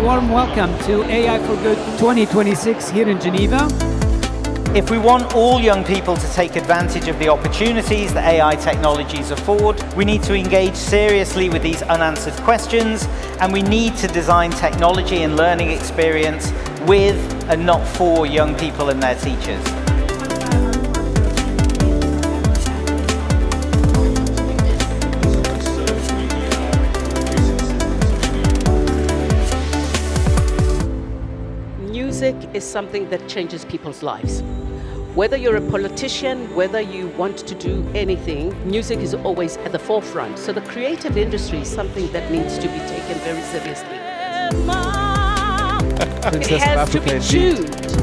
warm welcome to AI for Good 2026 here in Geneva. If we want all young people to take advantage of the opportunities that AI technologies afford, we need to engage seriously with these unanswered questions, and we need to design technology and learning experience with and not for young people and their teachers. Music is something that changes people's lives. Whether you're a politician, whether you want to do anything, music is always at the forefront. So the creative industry is something that needs to be taken very seriously. It has to be tuned